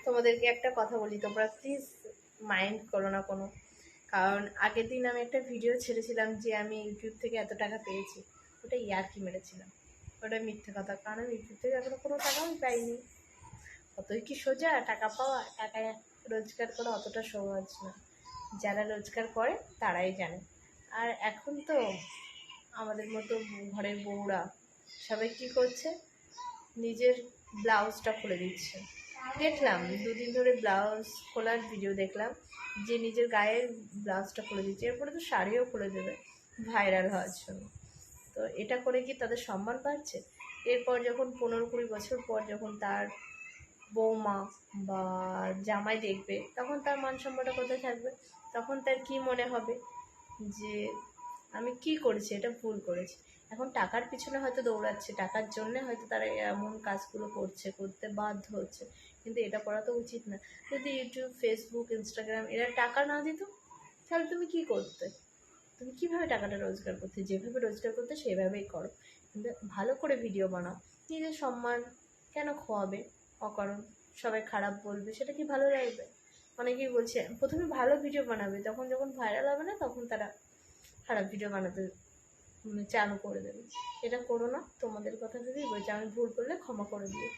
তোমাদেরকে একটা কথা বলি, তোমরা প্লিজ মাইন্ড করো না কোনো। কারণ আগের দিন আমি একটা ভিডিও ছেড়েছিলাম যে আমি ইউটিউব থেকে এত টাকা পেয়েছি। ওটা ইয়ার্কি মেরেছিলাম, ওটা মিথ্যে কথা। কারণ আমি ইউটিউব থেকে এখনো কোনো টাকা আমি পাইনি। অতই কি সোজা টাকা পাওয়া? টাকা রোজগার করা অতটা সহজ না। যারা রোজগার করে তারাই জানে। আর এখন তো আমাদের মতো ঘরের বউরা সবাই কী করছে, নিজের ব্লাউজটা খুলে দিচ্ছে। দেখলাম 2 দিন ধরে ব্লাউজ খোলার ভিডিও দেখলাম, যে নিজের গায়ের ব্লাউজটা খুলে দিচ্ছে, এরপরে তো শাড়িও খুলে দেবে ভাইরাল হওয়ার জন্য। তো এটা করে কি তাদের সম্মান পাচ্ছে? এরপর যখন 15-20 বছর পর যখন তার বৌমা বা জামাই দেখবে, তখন তার মান সম্মানটা কোথায় থাকবে? তখন তার কি মনে হবে যে আমি কি করেছি, এটা ভুল করেছি। এখন টাকার পিছনে হয়তো দৌড়াচ্ছে, টাকার জন্যে হয়তো তারা এমন কাজগুলো করছে, করতে বাধ্য হচ্ছে, কিন্তু এটা করা তো উচিত না। যদি ইউটিউব, ফেসবুক, ইনস্টাগ্রাম এরা টাকা না দিত, তাহলে তুমি কি করতে? তুমি কীভাবে টাকাটা রোজগার করতে? যেভাবে রোজগার করতে সেভাবেই করো, কিন্তু ভালো করে ভিডিও বানাও। নিজের সম্মান কেন খোয়াবে অকারণ? সবাই খারাপ বলবে, সেটা কি ভালো লাগবে? অনেকেই বলছে প্রথমে ভালো ভিডিও বানাবে, তখন যখন ভাইরাল হবে না তখন তারা খারাপ ভিডিও বানাতে চালু করে দেবে। এটা করো না। তোমাদের কথা ভেবেই বলছি, আমি ভুল করলে ক্ষমা করে দিও।